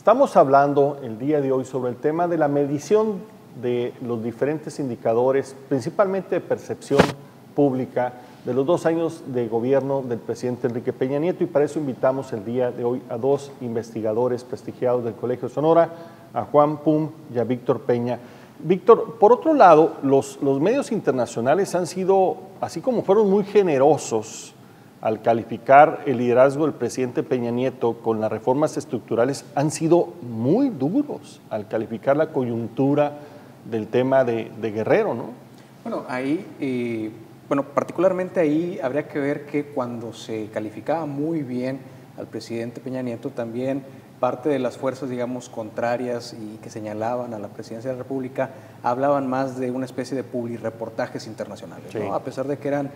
Estamos hablando el día de hoy sobre el tema de la medición de los diferentes indicadores, principalmente de percepción pública, de los 2 años de gobierno del presidente Enrique Peña Nieto, y para eso invitamos el día de hoy a 2 investigadores prestigiados del Colegio Sonora, a Juan Pum y a Víctor Peña. Víctor, por otro lado, los medios internacionales han sido, así como fueron muy generosos al calificar el liderazgo del presidente Peña Nieto con las reformas estructurales, han sido muy duros al calificar la coyuntura del tema de Guerrero, ¿no? Bueno, ahí, particularmente ahí habría que ver que cuando se calificaba muy bien al presidente Peña Nieto, también parte de las fuerzas, digamos, contrarias y que señalaban a la presidencia de la República, hablaban más de una especie de publireportajes internacionales, sí, ¿no? A pesar de que eran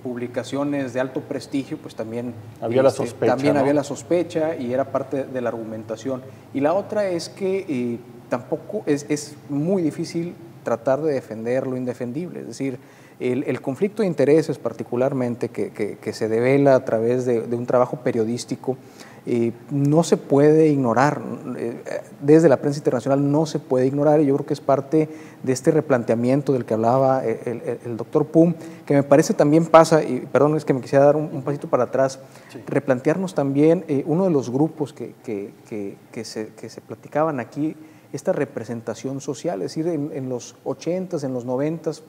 publicaciones de alto prestigio, pues también había la sospecha, también, ¿no? Había la sospecha y era parte de la argumentación. Y la otra es que tampoco es muy difícil tratar de defender lo indefendible, es decir, el conflicto de intereses particularmente que se devela a través de un trabajo periodístico, no se puede ignorar, desde la prensa internacional no se puede ignorar, y yo creo que es parte de este replanteamiento del que hablaba el doctor Pum, que me parece también pasa, y perdón, es que me quisiera dar un pasito para atrás, sí, replantearnos también uno de los grupos que se platicaban aquí, esta representación social, es decir, en los 80s, en los 90s,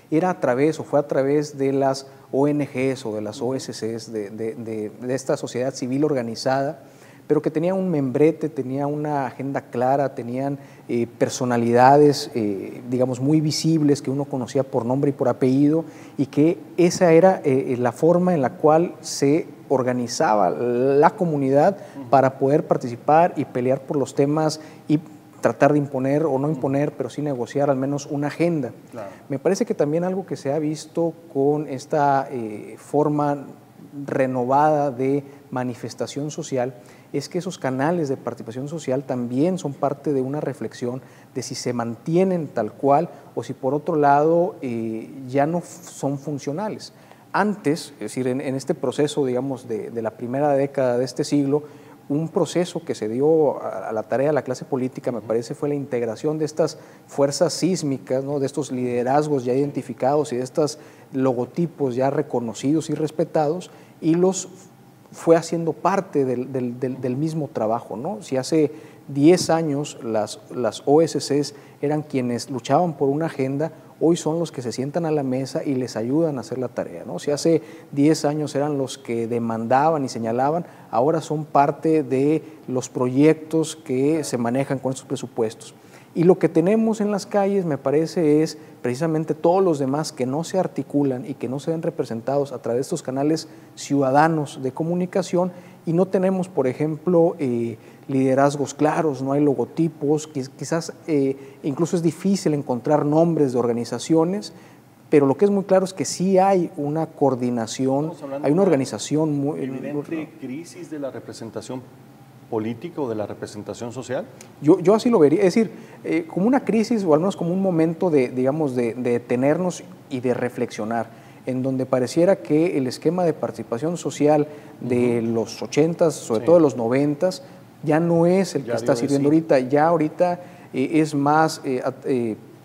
era a través o fue a través de las ONGs o de las OSCs, de esta sociedad civil organizada, pero que tenía un membrete, tenía una agenda clara, tenían personalidades, digamos, muy visibles que uno conocía por nombre y por apellido, y que esa era la forma en la cual se organizaba la comunidad para poder participar y pelear por los temas y tratar de imponer o no imponer, pero sí negociar al menos una agenda. Claro. Me parece que también algo que se ha visto con esta forma renovada de manifestación social es que esos canales de participación social también son parte de una reflexión de si se mantienen tal cual o si por otro lado ya no son funcionales. Antes, es decir, en este proceso, digamos, de la primera década de este siglo, un proceso que se dio a la tarea de la clase política, me parece, fue la integración de estas fuerzas sísmicas, ¿no? De estos liderazgos ya identificados y de estos logotipos ya reconocidos y respetados, y los fue haciendo parte del mismo trabajo, ¿no? Si hace 10 años las OSCs eran quienes luchaban por una agenda, hoy son los que se sientan a la mesa y les ayudan a hacer la tarea, ¿no? Si hace 10 años eran los que demandaban y señalaban, ahora son parte de los proyectos que se manejan con estos presupuestos. Y lo que tenemos en las calles, me parece, es precisamente todos los demás que no se articulan y que no se ven representados a través de estos canales ciudadanos de comunicación, y no tenemos, por ejemplo, liderazgos claros, no hay logotipos, quizás incluso es difícil encontrar nombres de organizaciones, pero lo que es muy claro es que sí hay una coordinación, hay una organización muy evidente crisis de la representación política o de la representación social. Yo así lo vería, es decir, como una crisis o al menos como un momento de detenernos y de reflexionar, en donde pareciera que el esquema de participación social de los 80s, sobre todo de los 90s, ya no es el que está sirviendo ahorita, ya ahorita es más,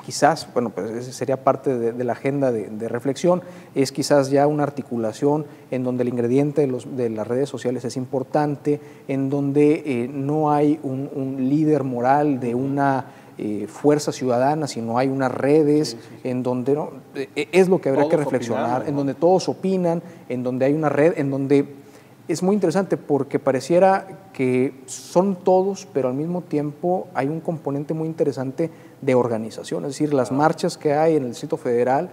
quizás, bueno, pues ese sería parte de la agenda de reflexión, es quizás ya una articulación en donde el ingrediente de las redes sociales es importante, en donde no hay un líder moral de una fuerza ciudadana, sino hay unas redes en donde es lo que habría que reflexionar, en donde todos opinan, en donde hay una red, en donde es muy interesante porque pareciera que son todos, pero al mismo tiempo hay un componente muy interesante de organización, es decir, las marchas que hay en el Distrito Federal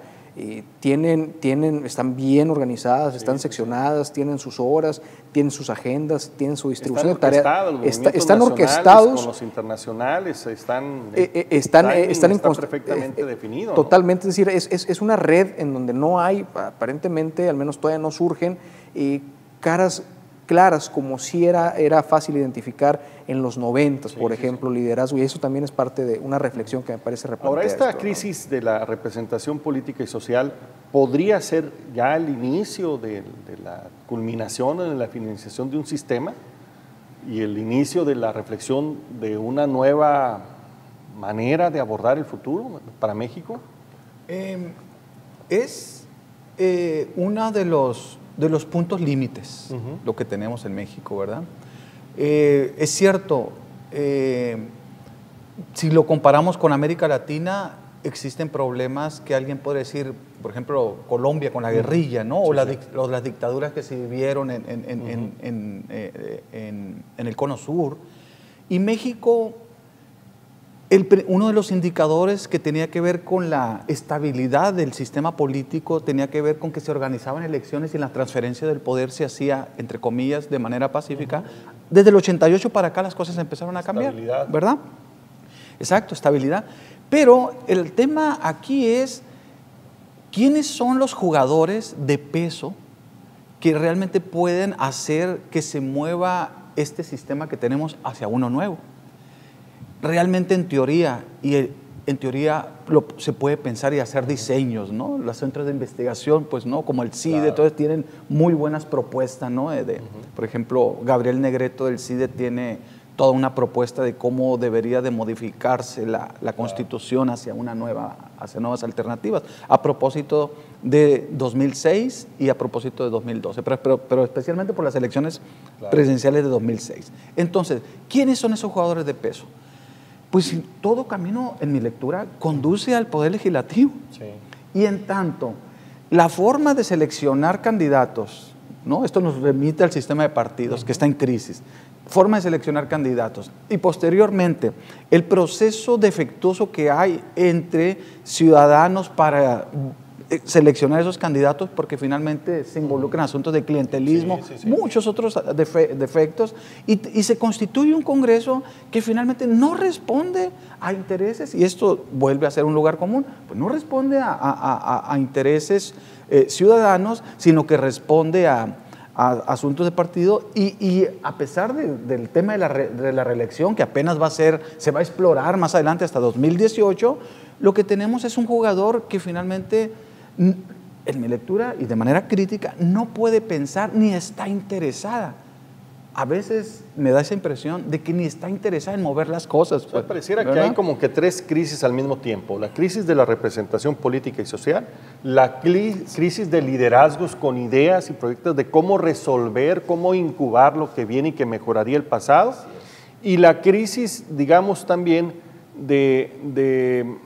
están bien organizadas, están seccionadas, tienen sus horas, tienen sus agendas, tienen su distribución de tareas. Están orquestados con los internacionales, están perfectamente definidos. Totalmente, ¿no? Es decir, es una red en donde no hay, aparentemente, al menos todavía no surgen caras claras, como si era fácil identificar en los 90, por ejemplo, liderazgo, y eso también es parte de una reflexión que me parece replantear. Ahora, esta crisis de la representación política y social podría ser ya el inicio de la culminación en la finalización de un sistema. y el inicio de la reflexión de una nueva manera de abordar el futuro para México? Es uno de los puntos límites, lo que tenemos en México, ¿verdad? Es cierto, si lo comparamos con América Latina, existen problemas que alguien puede decir, por ejemplo, Colombia con la guerrilla, ¿no? O las dictaduras que se vivieron en el Cono Sur. Y México, uno de los indicadores que tenía que ver con la estabilidad del sistema político tenía que ver con que se organizaban elecciones y la transferencia del poder se hacía, entre comillas, de manera pacífica. Desde el 88 para acá las cosas empezaron a cambiar, ¿verdad? Exacto, estabilidad. Pero el tema aquí es, ¿quiénes son los jugadores de peso que realmente pueden hacer que se mueva este sistema que tenemos hacia uno nuevo? Realmente en teoría se puede pensar y hacer diseños, ¿no? Los centros de investigación, pues no, como el CIDE, claro, entonces tienen muy buenas propuestas, ¿no? Por ejemplo, Gabriel Negreto del CIDE tiene toda una propuesta de cómo debería de modificarse la Constitución hacia nuevas alternativas, a propósito de 2006 y a propósito de 2012, pero especialmente por las elecciones presidenciales de 2006. Entonces, ¿quiénes son esos jugadores de peso? Pues todo camino, en mi lectura, conduce al Poder Legislativo. Sí. Y en tanto, la forma de seleccionar candidatos, ¿no? Esto nos remite al sistema de partidos, que está en crisis. Forma de seleccionar candidatos. Y posteriormente, el proceso defectuoso que hay entre ciudadanos para seleccionar esos candidatos, porque finalmente se involucran asuntos de clientelismo, muchos otros defectos, y se constituye un Congreso que finalmente no responde a intereses, y esto vuelve a ser un lugar común, pues no responde a intereses ciudadanos, sino que responde a asuntos de partido, y a pesar del tema de la reelección, que apenas se va a explorar más adelante hasta 2018, lo que tenemos es un jugador que finalmente, en mi lectura y de manera crítica, no puede pensar ni está interesada. A veces me da esa impresión de que ni está interesada en mover las cosas. Pues, pareciera que hay como que tres crisis al mismo tiempo. La crisis de la representación política y social, la crisis de liderazgos con ideas y proyectos de cómo resolver, cómo incubar lo que viene y que mejoraría el pasado, y la crisis, digamos, también de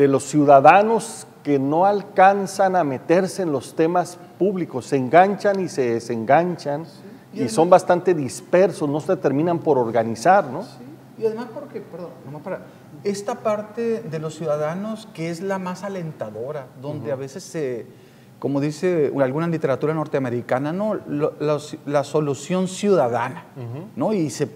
los ciudadanos que no alcanzan a meterse en los temas públicos, se enganchan y se desenganchan, y son bastante dispersos, no se terminan por organizar, ¿no? Sí. Y además porque, esta parte de los ciudadanos que es la más alentadora, donde a veces como dice alguna literatura norteamericana, ¿no? La solución ciudadana, ¿no? Y se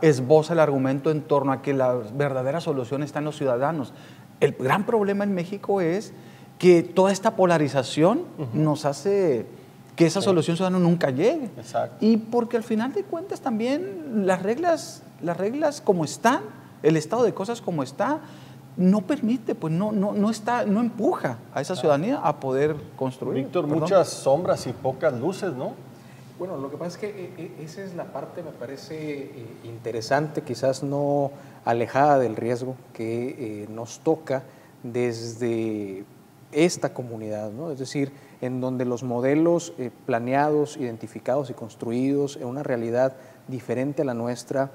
esboza el argumento en torno a que la verdadera solución está en los ciudadanos. El gran problema en México es que toda esta polarización nos hace que esa solución ciudadana nunca llegue. Exacto. Y porque al final de cuentas también las reglas como están, el estado de cosas como está, no permite, pues no empuja a esa ciudadanía a poder construir. Víctor, muchas sombras y pocas luces, ¿no? Bueno, lo que pasa es que esa es la parte, me parece interesante, quizás no alejada del riesgo que nos toca desde esta comunidad, ¿no? Es decir, en donde los modelos planeados, identificados y construidos en una realidad diferente a la nuestra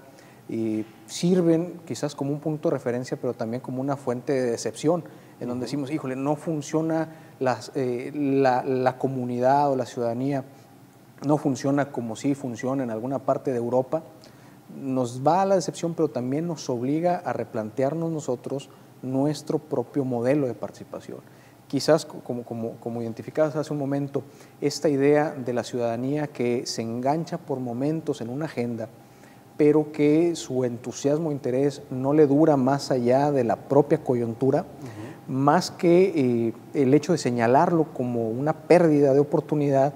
sirven quizás como un punto de referencia, pero también como una fuente de decepción, en donde decimos, híjole, no funciona la comunidad o la ciudadanía, no funciona como sí funciona en alguna parte de Europa. Nos va a la decepción, pero también nos obliga a replantearnos nosotros nuestro propio modelo de participación. Quizás, como identificabas hace un momento, esta idea de la ciudadanía que se engancha por momentos en una agenda, pero que su entusiasmo e interés no le dura más allá de la propia coyuntura, más que el hecho de señalarlo como una pérdida de oportunidad,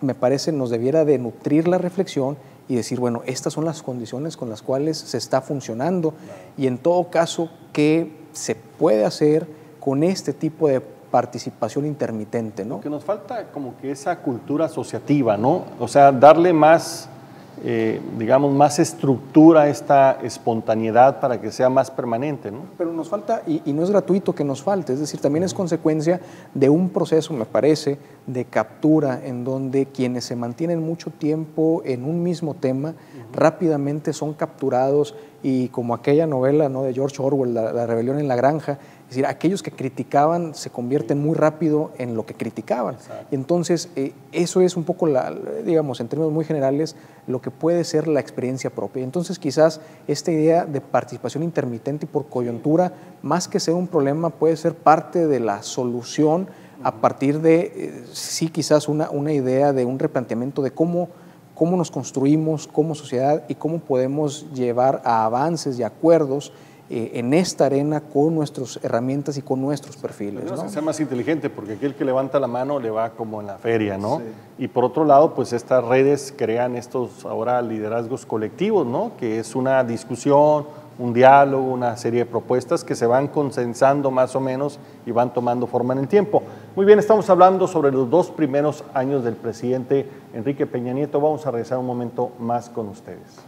me parece nos debiera de nutrir la reflexión y decir, bueno, estas son las condiciones con las cuales se está funcionando y en todo caso, ¿qué se puede hacer con este tipo de participación intermitente, ¿no? Lo que nos falta como que esa cultura asociativa, ¿no? O sea, darle más, digamos, más estructura a esta espontaneidad para que sea más permanente, ¿no? Pero nos falta, y no es gratuito que nos falte, es decir, también es consecuencia de un proceso, me parece, de captura en donde quienes se mantienen mucho tiempo en un mismo tema rápidamente son capturados, y como aquella novela, ¿no?, de George Orwell, la rebelión en la granja, es decir, aquellos que criticaban se convierten muy rápido en lo que criticaban. Exacto. Entonces, eso es un poco, digamos, en términos muy generales, lo que puede ser la experiencia propia. Entonces, quizás esta idea de participación intermitente y por coyuntura, más que ser un problema, puede ser parte de la solución a partir de, sí, quizás una idea de un replanteamiento de cómo nos construimos como sociedad y cómo podemos llevar a avances y acuerdos en esta arena con nuestras herramientas y con nuestros perfiles, Tenemos ¿no? que ser más inteligente, porque aquel que levanta la mano le va como en la feria, ¿no? Sí. Y por otro lado, pues estas redes crean estos ahora liderazgos colectivos, ¿no? Que es una discusión, un diálogo, una serie de propuestas que se van consensando más o menos y van tomando forma en el tiempo. Muy bien, estamos hablando sobre los 2 primeros años del presidente Enrique Peña Nieto. Vamos a regresar un momento más con ustedes.